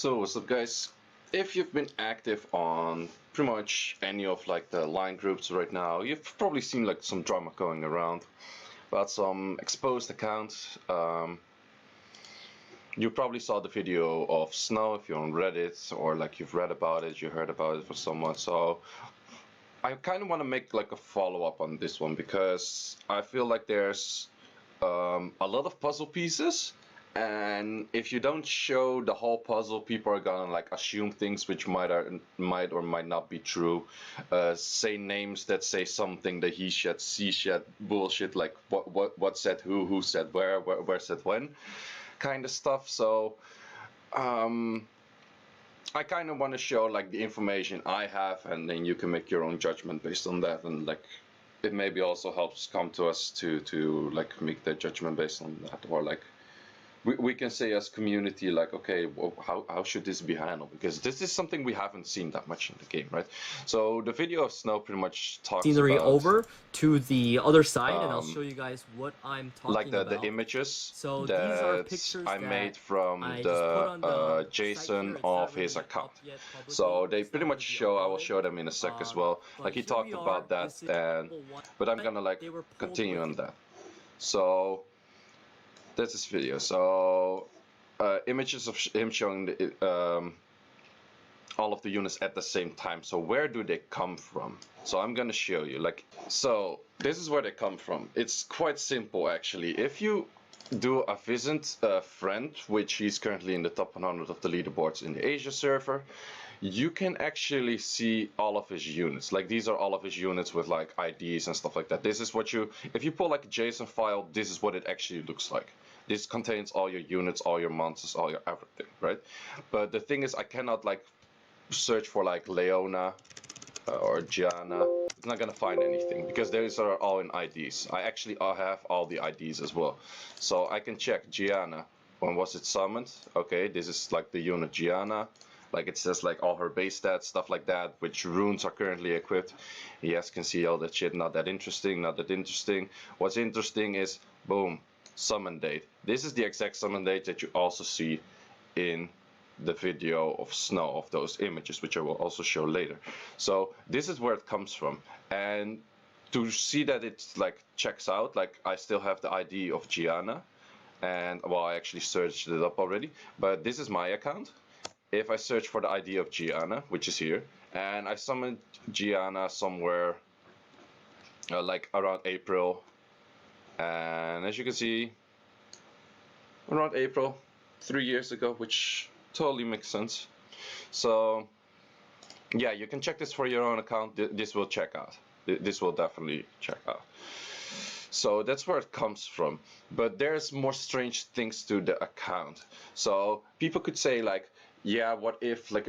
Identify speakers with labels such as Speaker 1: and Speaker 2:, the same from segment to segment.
Speaker 1: So what's up, guys? If you've been active on pretty much any of like the line groups right now, you've probably seen like some drama going around about some exposed accounts. You probably saw the video of Snow if you're on Reddit, or like you've read about it, you heard about it from someone. So I kind of want to make like a follow-up on this one because I feel like there's a lot of puzzle pieces, and if you don't show the whole puzzle, people are gonna like assume things which might or might not be true. Say names that say something that he said, she said, bullshit, like what said who said where said when, kind of stuff. So I kind of want to show like the information I have, and then you can make your own judgment based on that, and like it maybe also helps Come2us to like make their judgment based on that, or like we can say as community, like, okay, well, how should this be handled? Because this is something we haven't seen that much in the game, right? So the video of Snow pretty much talks
Speaker 2: scenery
Speaker 1: about,
Speaker 2: over to the other side, and I'll show you guys what I'm talking
Speaker 1: like
Speaker 2: about.
Speaker 1: the images
Speaker 2: So
Speaker 1: that
Speaker 2: these are pictures
Speaker 1: I made from
Speaker 2: I just put on the
Speaker 1: JSON
Speaker 2: site here.
Speaker 1: of his account. So they pretty much show, I will show them in a sec as well. Like he talked about that, and but I'm gonna like continue on that. So that's this video. So images of him showing the, all of the units at the same time. So where do they come from? So I'm gonna show you, like, so this is where they come from. It's quite simple actually. If you do a visit friend, which he's currently in the top 100 of the leaderboards in the Asia server, you can actually see all of his units. Like these are all of his units with like IDs and stuff like that. This is what you, if you pull like a JSON file, this is what it actually looks like. This contains all your units, all your monsters, all your everything, right? But the thing is, I cannot like search for like Leona or Gianna. It's not gonna find anything because those are all in IDs. I actually have all the IDs as well, so I can check Gianna. When was it summoned? Okay, this is like the unit Gianna. Like it says like all her base stats, stuff like that, which runes are currently equipped. Yes, can see all that shit. Not that interesting. Not that interesting. What's interesting is boom, summon date. This is the exact summon date that you also see in the video of Snow, of those images, which I will also show later. So this is where it comes from, and to see that it's like checks out, like I still have the ID of Gianna, and well, I actually searched it up already, but this is my account. If I search for the ID of Gianna, which is here, and I summoned Gianna somewhere like around April, and as you can see, around April 3 years ago, which totally makes sense. So yeah, you can check this for your own account. This will check out. This will definitely check out. So that's where it comes from. But there's more strange things to the account. So people could say like, yeah, what if, like,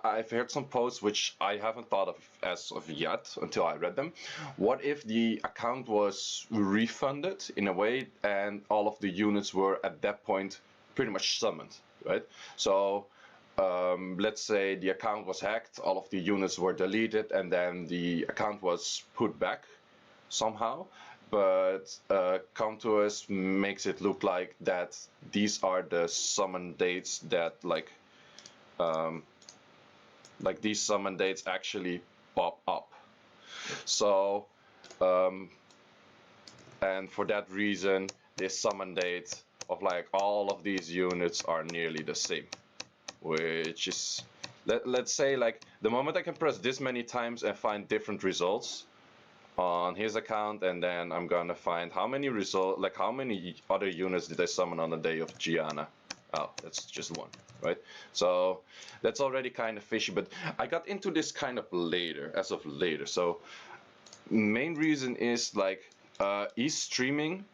Speaker 1: I've heard some posts which I haven't thought of as of yet until I read them. What if the account was refunded in a way and all of the units were at that point pretty much summoned, right? So let's say the account was hacked, all of the units were deleted, and then the account was put back somehow. But Come2us makes it look like that these are the summon dates that like these summon dates actually pop up. So and for that reason, this summon date of like all of these units are nearly the same, which is, let's say like the moment I can press this many times and find different results on his account, and then I'm gonna find how many results, like how many other units did I summon on the day of Gianna. Oh, that's just one, right? So that's already kind of fishy, but I got into this kind of later, as of later. So main reason is like he's streaming,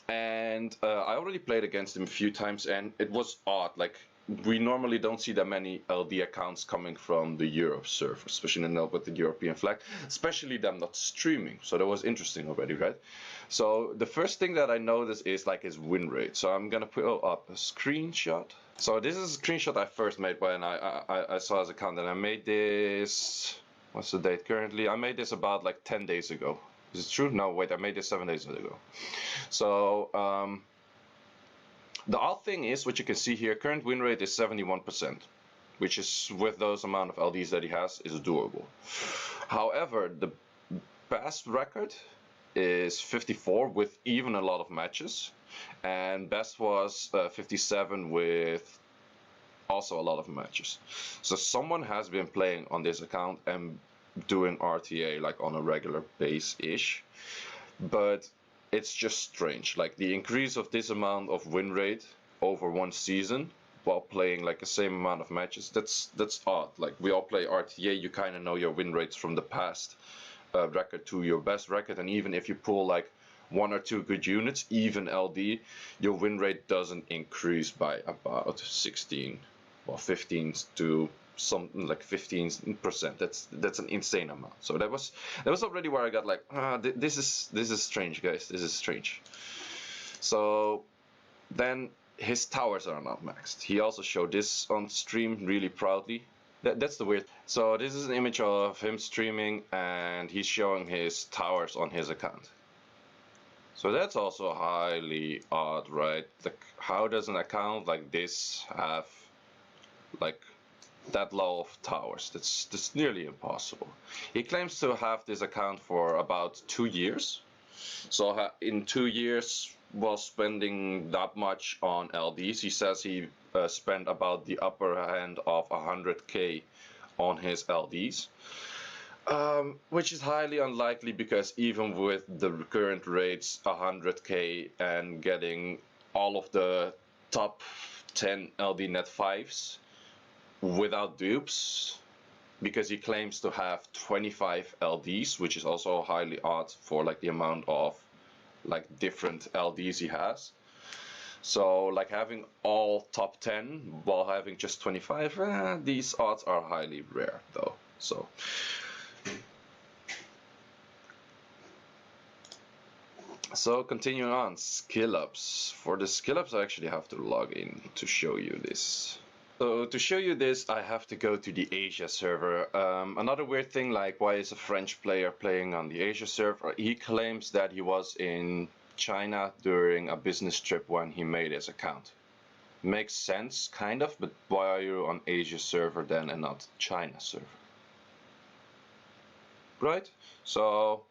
Speaker 1: and I already played against him a few times, and it was odd. Like we normally don't see that many LD accounts coming from the Europe server, especially with the European flag, especially them not streaming. So that was interesting already, right? So the first thing that I noticed is like his win rate. So I'm gonna put up a screenshot. So this is a screenshot I first made when I saw his account, and I made this, what's the date currently? I made this about like 10 days ago. Is it true? No, wait, I made this 7 days ago. So The odd thing is, what you can see here, current win rate is 71%, which is, with those amount of LDs that he has, is doable. However, the best record is 54 with even a lot of matches, and best was 57 with also a lot of matches. So someone has been playing on this account and doing RTA like on a regular base-ish, but it's just strange. Like the increase of this amount of win rate over one season while playing like the same amount of matches, that's odd. Like we all play RTA, you kind of know your win rates from the past record to your best record, and even if you pull like one or two good units, even LD, your win rate doesn't increase by about 16 or 15 to something like 15%. That's an insane amount. So that was already where I got like, this is strange, guys. This is strange. So then his towers are not maxed. He also showed this on stream really proudly. That's the weird. So this is an image of him streaming, and he's showing his towers on his account. So that's also highly odd, right? Like, how does an account like this have like that low of towers? That's nearly impossible. He claims to have this account for about 2 years. So in 2 years, while spending that much on LDs, he says he spent about the upper hand of 100k on his LDs. Which is highly unlikely, because even with the current rates 100k and getting all of the top 10 LD net 5s without dupes, because he claims to have 25 LDs, which is also highly odd for like the amount of like different LDs he has. So like having all top 10 while having just 25, these odds are highly rare though. So continuing on, skill ups. For the skill ups, I actually have to log in to show you this. So to show you this, I have to go to the Asia server. Another weird thing, like why is a French player playing on the Asia server? He claims that he was in China during a business trip when he made his account. Makes sense, kind of, but why are you on Asia server then and not China server? Right? So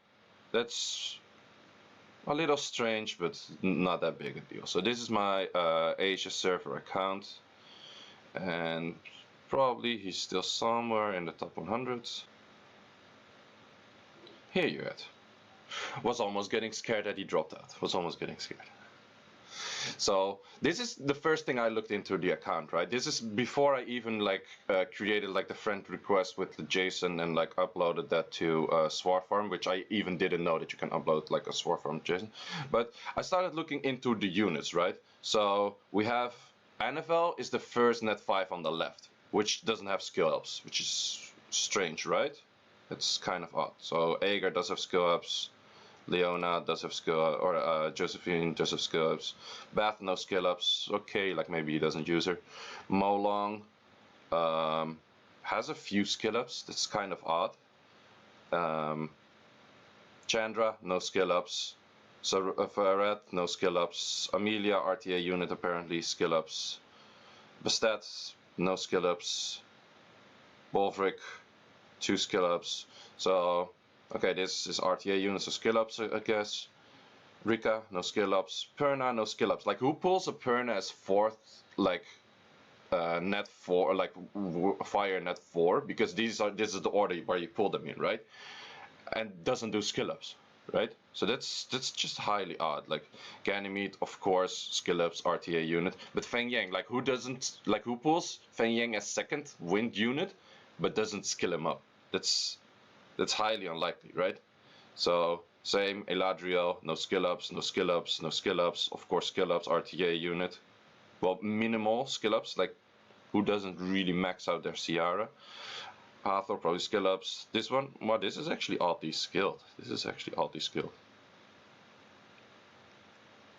Speaker 1: that's a little strange, but not that big a deal. So this is my Asia server account, and probably he's still somewhere in the top 100. Here you're at. Was almost getting scared that he dropped out. Was almost getting scared. So this is the first thing I looked into the account, right? This is before I even like created like the friend request with the JSON and like uploaded that to Swarfarm, which I even didn't know that you can upload like a Swarfarm JSON. But I started looking into the units, right? So we have NFL is the first net 5 on the left, which doesn't have skill ups, which is strange, right? It's kind of odd. So Ager does have skill ups. Leona does have skill, or Josephine does have skill ups. Bath, no skill ups. Okay, like maybe he doesn't use her. Molong has a few skill ups. That's kind of odd. Chandra, no skill ups. So Farad, no skill ups. Amelia, RTA unit apparently, skill ups. Bastet, no skill ups. Bolvric, 2 skill ups. So okay, this is RTA units, so skill ups, I guess. Rika, no skill ups. Perna, no skill ups. Like, who pulls a Perna as 4th, like, net 4, like, fire net 4? Because this is the order where you pull them in, right? And doesn't do skill ups, right? So that's just highly odd. Like, Ganymede, of course, skill ups, RTA unit. But Feng Yang, like, who pulls Feng Yang as 2nd wind unit, but doesn't skill him up? That's highly unlikely, right? So same, Eladriel, no skill ups, no skill ups, no skill ups. Of course, skill ups, RTA unit. Well, minimal skill ups, like who doesn't really max out their Ciara? Hathor, probably skill ups. This one, well, this is actually oddly skilled.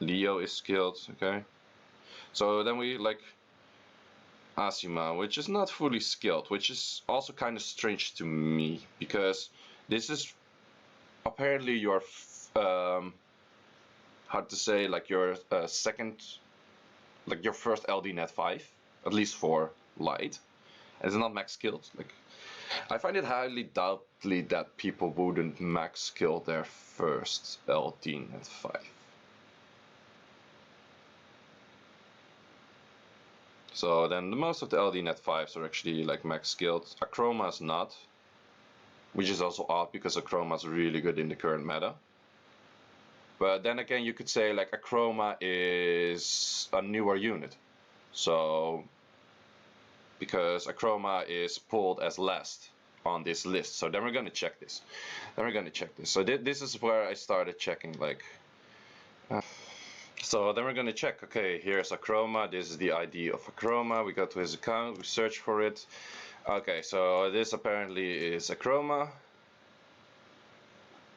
Speaker 1: Leo is skilled, okay. So then we like Asima, which is not fully skilled, which is also kind of strange to me, because this is apparently your how to say, like your second like your first LD net 5, at least for light, and it's not max skilled. Like, I find it highly doubtly that people wouldn't max skill their first LD net 5. So then most of the LD net 5s are actually like max skilled. Achroma is not, which is also odd because Achroma is really good in the current meta. But then again, you could say like Achroma is a newer unit. So, because Achroma is pulled as last on this list. So then we're gonna check this. So this is where I started checking like... So then we're gonna check, okay, here's Achroma, this is the ID of Achroma, we go to his account, we search for it. Okay, so this apparently is Achroma.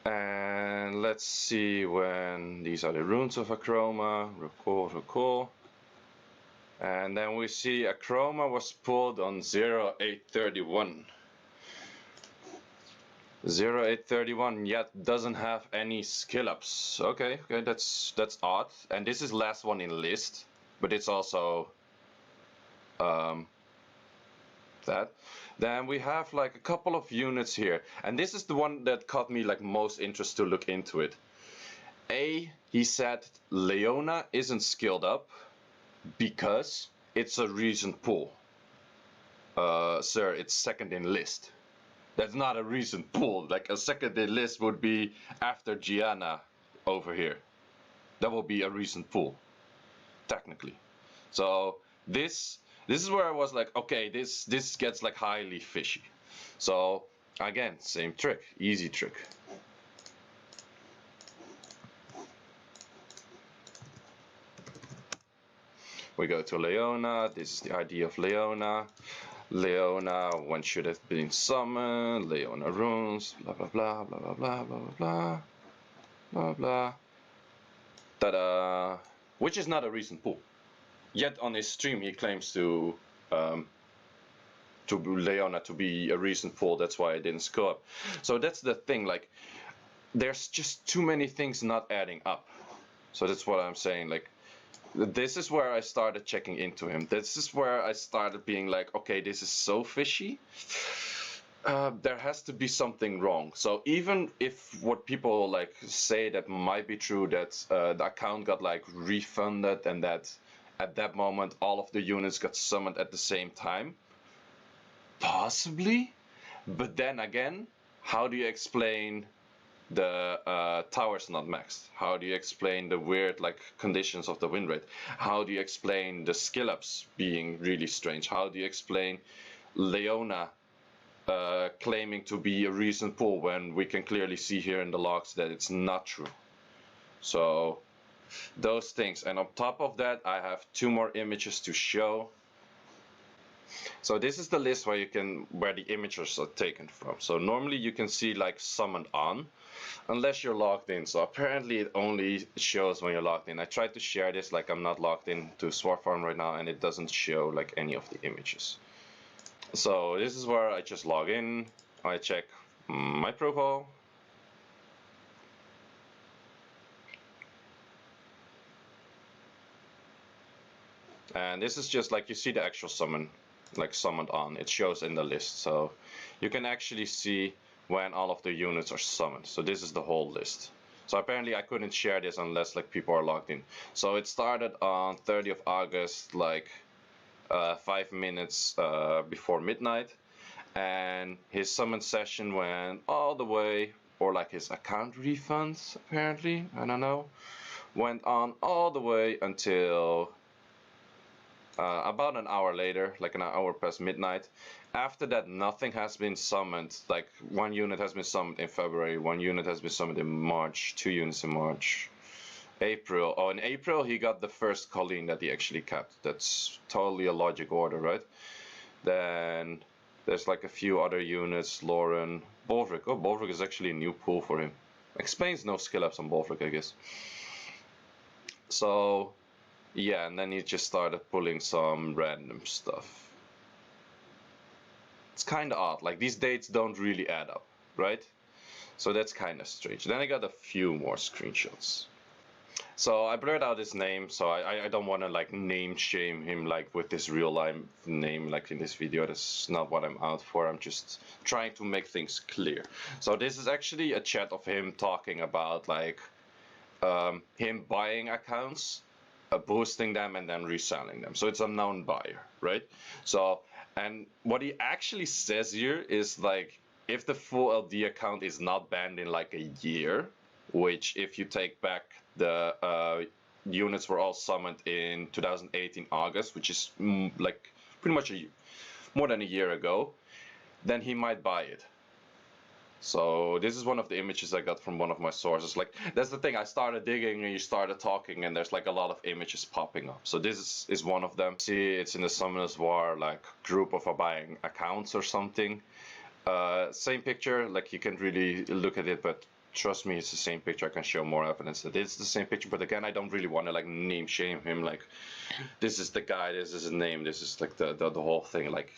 Speaker 1: And let's see when these are the runes of Achroma. Recall. And then we see Achroma was pulled on 0831. 0831 yet doesn't have any skill ups. Okay, that's odd. And this is last one in list, but it's also that. Then we have like a couple of units here, and this is the one that caught me like most interest to look into it. He said Leona isn't skilled up because it's a recent pull. Sir, it's second in list. That's not a recent pull. Like a second in list would be after Gianna over here. That will be a recent pull, technically. So this is where I was like, okay, this gets like highly fishy. So again, same trick, easy trick. We go to Leona. This is the ID of Leona. Leona, when should have been summoned? Leona runes. Blah blah blah blah blah blah blah blah blah blah. Ta-da! Which is not a recent pull. Yet on his stream he claims to Leona to be a recent pull. That's why I didn't score up. So that's the thing. Like, there's just too many things not adding up. So that's what I'm saying. Like, this is where I started checking into him. This is where I started being like, okay, this is so fishy. There has to be something wrong. So even if what people like say that might be true, that the account got like refunded and that at that moment all of the units got summoned at the same time, possibly. But then again, how do you explain the towers not maxed? How do you explain the weird like conditions of the win rate? How do you explain the skill ups being really strange? How do you explain Leona claiming to be a recent pull when we can clearly see here in the logs that it's not true? So those things, and on top of that I have 2 more images to show. So this is the list where the images are taken from. So normally you can see like summoned on, unless you're logged in. So apparently it only shows when you're logged in. I tried to share this, like I'm not logged in to Sword Farm right now, and it doesn't show like any of the images. So this is where I just log in, I check my profile. And this is just like, you see the actual summon, like summoned on, it shows in the list. So you can actually see when all of the units are summoned. So this is the whole list. So apparently I couldn't share this unless like people are logged in. So it started on 30th of August, like 5 minutes before midnight, and his summon session went all the way, or like his account refunds apparently, I don't know, went on all the way until about an hour later, like an hour past midnight. After that, nothing has been summoned. Like 1 unit has been summoned in February, 1 unit has been summoned in March, 2 units in March. April. Oh, in April he got the first Colleen that he actually kept. That's totally a logic order, right? Then there's like a few other units. Lauren, Bolvric. Oh, Bolvric is actually a new pool for him. Explains no skill ups on Bolvric, I guess. So yeah, and then he just started pulling some random stuff. It's kind of odd. Like, these dates don't really add up, right? So that's kind of strange. Then I got a few more screenshots. So I blurred out his name, so I don't want to like name shame him like with this real life name like in this video. That's not what I'm out for. I'm just trying to make things clear. So this is actually a chat of him talking about like him buying accounts, boosting them, and then reselling them. So it's a known buyer, right? So, and what he actually says here is like, if the full LD account is not banned in like a year, which if you take back the units were all summoned in 2018 August, which is like pretty much more than a year ago, then he might buy it. So this is one of the images I got from one of my sources. Like, that's the thing, I started digging and you started talking and there's like a lot of images popping up. So this is one of them. See, it's in the Summoners War like group of buying accounts or something. Same picture, like you can't really look at it, but trust me, it's the same picture. I can show more evidence that it's the same picture, but again, I don't really want to like name shame him, like this is the guy, this is his name, this is like the whole thing, like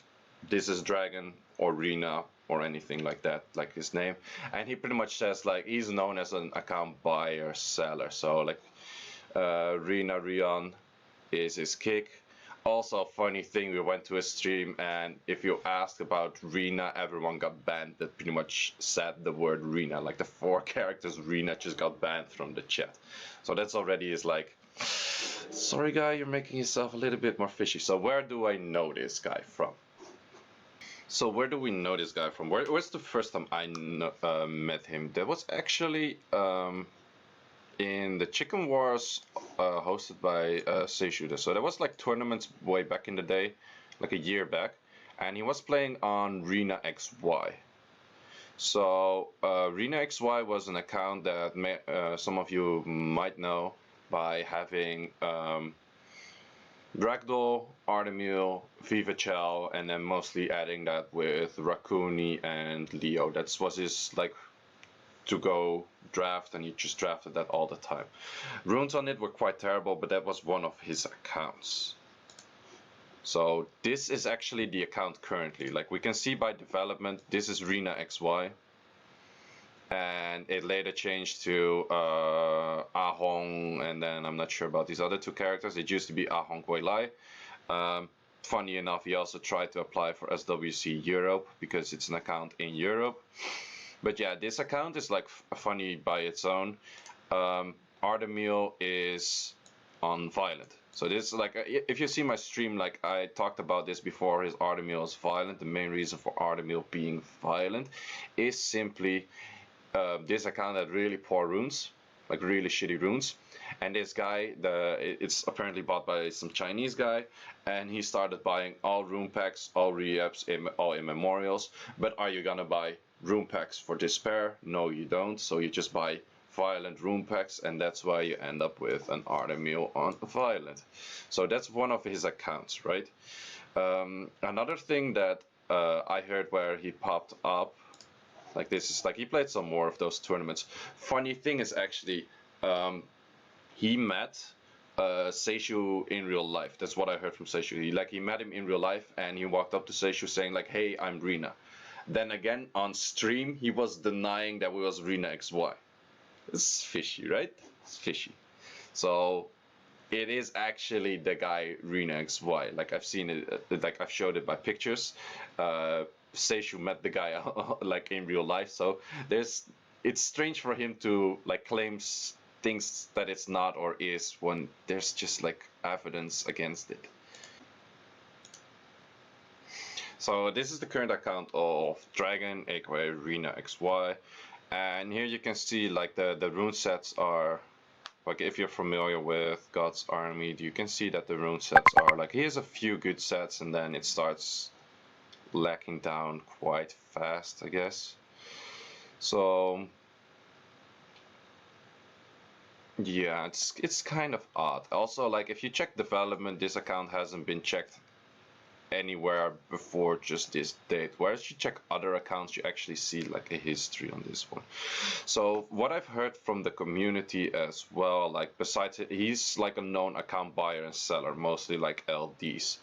Speaker 1: this is Dragon or Rina or anything like that, like his name. And he pretty much says like he's known as an account buyer seller. So like Rina Rion is his kick. Also, funny thing, we went to a stream and if you asked about Rina, everyone got banned that pretty much said the word Rina. Like the 4 characters Rina just got banned from the chat. So that's already is like, sorry guy, you're making yourself a little bit more fishy. So where do I know this guy from? So where do we know this guy from? Where's the first time I met him? That was actually in the Chicken Wars hosted by Seishuda. So there was like tournaments way back in the day, like a year back, and he was playing on Rina XY. So Rina XY was an account that some of you might know by having Ragdoll, Artemil, Viva Chow, and then mostly adding that with Raccoony and Leo. That was his like to go draft, and he just drafted that all the time. Runes on it were quite terrible, but that was one of his accounts. So this is actually the account currently. Like we can see by development, this is Rina XY. And it later changed to Ahong, and then I'm not sure about these other 2 characters. It used to be Ahong Weilai. Funny enough, he also tried to apply for SWC Europe because it's an account in Europe. But yeah, this account is like funny by its own. Artemil is on Violent. So this is like, if you see my stream, like I talked about this before, his Artemil is Violent. The main reason for Artemil being Violent is simply this account had really poor runes, like really shitty runes. And this guy, it's apparently bought by some Chinese guy, and he started buying all rune packs, all re-ups, all immemorials. But are you gonna buy rune packs for Despair? No, you don't. So you just buy Violent rune packs, and that's why you end up with an Artemil on Violent. So that's one of his accounts, right? Another thing that I heard where he popped up, like this is like he played some more of those tournaments. Funny thing is actually, he met Seishu in real life. That's what I heard from Seishu. He met him in real life, and he walked up to Seishu saying like, "Hey, I'm Rina." Then again on stream, he was denying that we was Rina XY. It's fishy, right? It's fishy. So it is actually the guy Rina XY. Like I've seen it, like I've showed it by pictures. Seishu met the guy like in real life, so it's strange for him to like claim things that it's not or is when there's just like evidence against it. So this is the current account of Dragon, aka Rina XY, and here you can see like the rune sets are like, if you're familiar with God's Army, you can see that the rune sets are like, here's a few good sets, and then it starts lacking down quite fast, I guess. So yeah, it's kind of odd. Also, like if you check development, this account hasn't been checked anywhere before just this date, whereas you check other accounts, you actually see like a history on this one. So what I've heard from the community as well, like besides it, he's like a known account buyer and seller, mostly like LDs.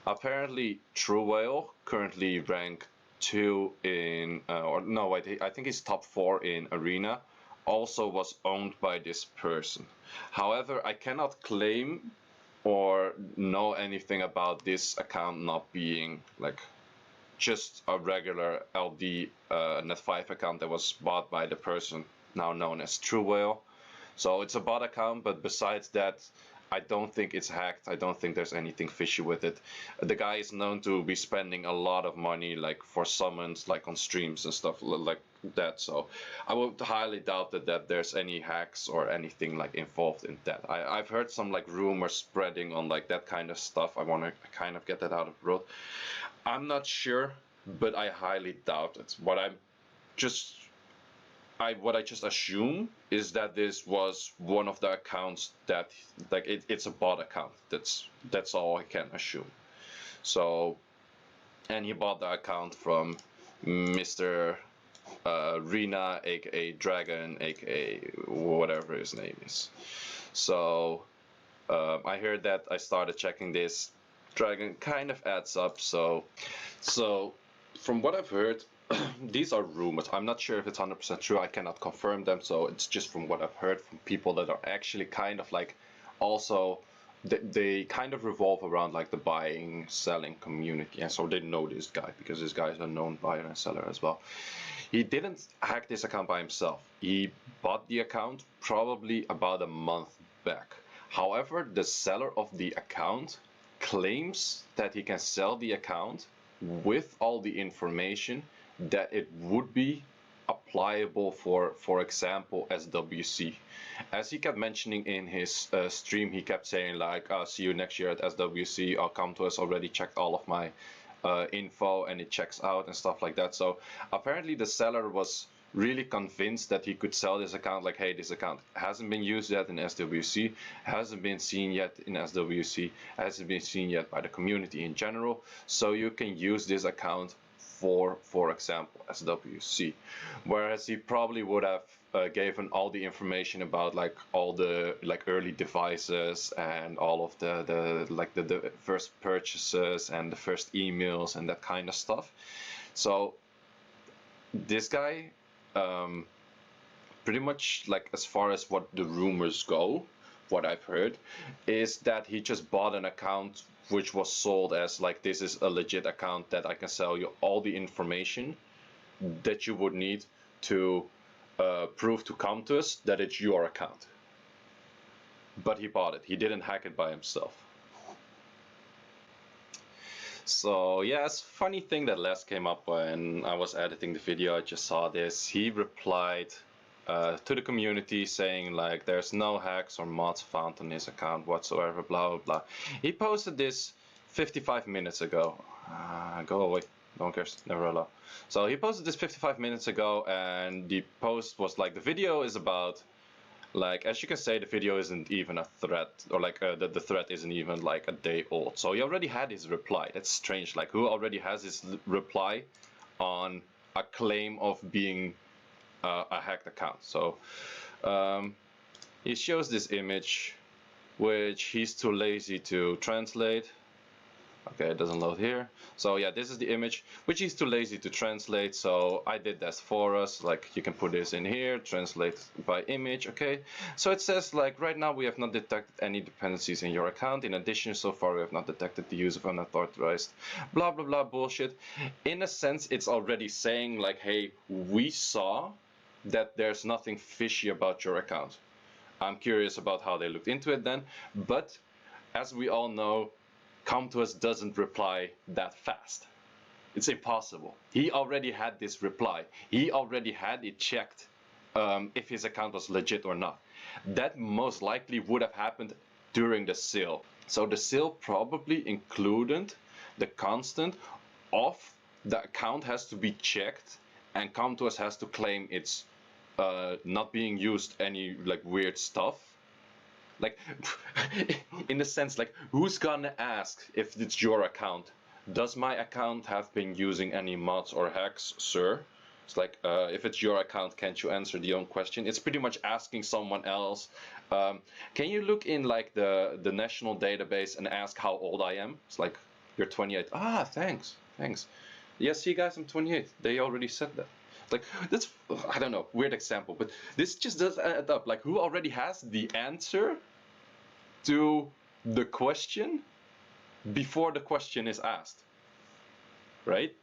Speaker 1: Apparently True Whale currently ranked 2 in or no wait, I think he's top 4 in Arena, also was owned by this person. However, I cannot claim or know anything about this account not being like just a regular LD Net5 account that was bought by the person now known as True Whale. So it's a bot account, but besides that, I don't think it's hacked. I don't think there's anything fishy with it. The guy is known to be spending a lot of money like for summons, like on streams and stuff like that. So I would highly doubt that there's any hacks or anything like involved in that. I've heard some like rumors spreading on like that kind of stuff. I want to kind of get that out of the road. I'm not sure, but I highly doubt it. What I just assume is that this was one of the accounts that like it's a bot account. That's all I can assume. So, and he bought the account from Mr. Rina, aka Dragon, aka whatever his name is. So I heard that. I started checking this. Dragon kind of adds up. So from what I've heard, these are rumors. I'm not sure if it's 100% true. I cannot confirm them, so it's just from what I've heard from people that are actually kind of like also they kind of revolve around like the buying selling community, and so they know this guy because this guy is a known buyer and seller as well. He didn't hack this account by himself. He bought the account probably about a month back. However, the seller of the account claims that he can sell the account with all the information that it would be applicable for example SWC. As he kept mentioning in his stream, he kept saying like, I'll see you next year at SWC, I'll come to us, already checked all of my info and it checks out and stuff like that. So apparently the seller was really convinced that he could sell this account, like, hey, this account hasn't been used yet in SWC, hasn't been seen yet in SWC, hasn't been seen yet by the community in general, so you can use this account for example SWC. Whereas he probably would have given all the information about like all the like early devices and all of the first purchases and the first emails and that kind of stuff. So this guy pretty much, like, as far as what the rumors go, what I've heard is that he just bought an account which was sold as like, this is a legit account that I can sell you all the information that you would need to prove to Com2us that it's your account. But he bought it. He didn't hack it by himself. So yeah, it's a funny thing that Les came up when I was editing the video. I just saw this. He replied to the community saying like, there's no hacks or mods found on his account whatsoever, blah blah blah. He posted this 55 minutes ago. Go away, don't care, never allow. So he posted this 55 minutes ago, and the post was like, the video is about, like, as you can say, the video isn't even a thread, or like the thread isn't even like a day old. So he already had his reply. That's strange. Like, who already has his reply on a claim of being a hacked account? So he shows this image, which he's too lazy to translate. Okay, it doesn't load here. So yeah, this is the image, which he's too lazy to translate, so I did that for us. Like, you can put this in here, translate by image. Okay, so it says like, right now we have not detected any dependencies in your account. In addition, so far we have not detected the use of unauthorized blah blah blah bullshit. In a sense, it's already saying like, hey, we saw that there's nothing fishy about your account. I'm curious about how they looked into it then, but as we all know, Com2us doesn't reply that fast. It's impossible. He already had this reply. He already had it checked if his account was legit or not. That most likely would have happened during the sale. So the sale probably included the constant of the account has to be checked, and Com2us has to claim it's not being used any like weird stuff. Like, in a sense, like, who's gonna ask if it's your account? Does my account have been using any mods or hacks, sir? It's like, if it's your account, can't you answer the own question? It's pretty much asking someone else. Can you look in like the national database and ask how old I am? It's like, you're 28. Ah, thanks. Yes, see guys, I'm 28. They already said that. Like, that's, I don't know, weird example, but this just does add up. Like, who already has the answer to the question before the question is asked, right?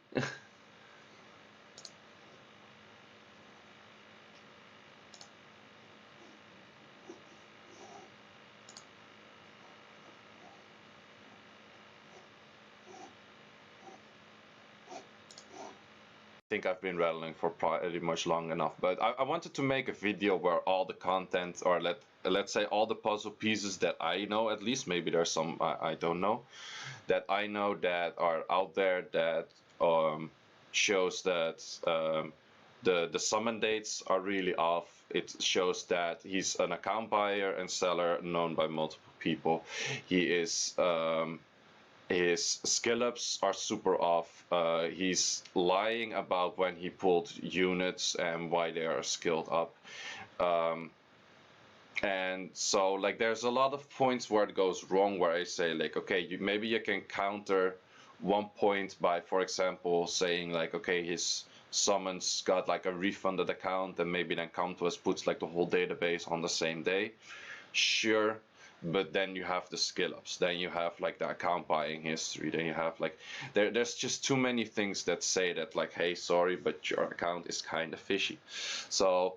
Speaker 1: I think I've been rattling for pretty much long enough, but I wanted to make a video where all the content, or let's say all the puzzle pieces that I know, at least, maybe there's some I don't know, that I know that are out there, that shows that the summon dates are really off. It shows that he's an account buyer and seller known by multiple people. He is his skill ups are super off. He's lying about when he pulled units and why they are skilled up. And so, like, there's a lot of points where it goes wrong, where I say, like, okay, maybe you can counter one point by, for example, saying, like, okay, his summons got like a refunded account, and maybe then Come2us puts like the whole database on the same day. Sure. But then you have the skill ups, then you have like the account buying history, then you have like there's just too many things that say that, like, hey, sorry, but your account is kind of fishy. So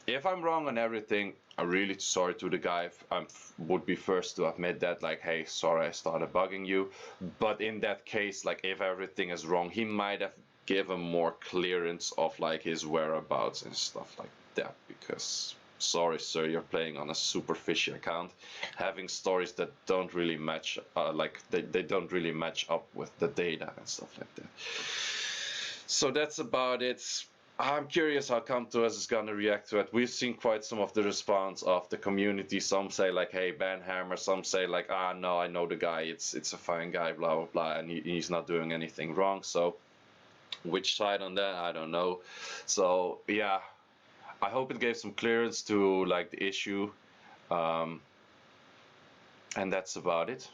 Speaker 1: if I'm wrong on everything, I'm really sorry to the guy. I would be first to admit that, like, hey, sorry, I started bugging you. But in that case, like, if everything is wrong, he might have given more clearance of like his whereabouts and stuff like that, because sorry, sir, you're playing on a super fishy account, having stories that don't really match, like they don't really match up with the data and stuff like that. So that's about it. I'm curious how Come2us is gonna react to it. We've seen quite some of the response of the community. Some say like, hey, ban Hammer. Some say like, ah, no, I know the guy. It's a fine guy, blah blah blah, and he's not doing anything wrong. So which side on that, I don't know. So yeah, I hope it gave some clearance to like the issue, and that's about it.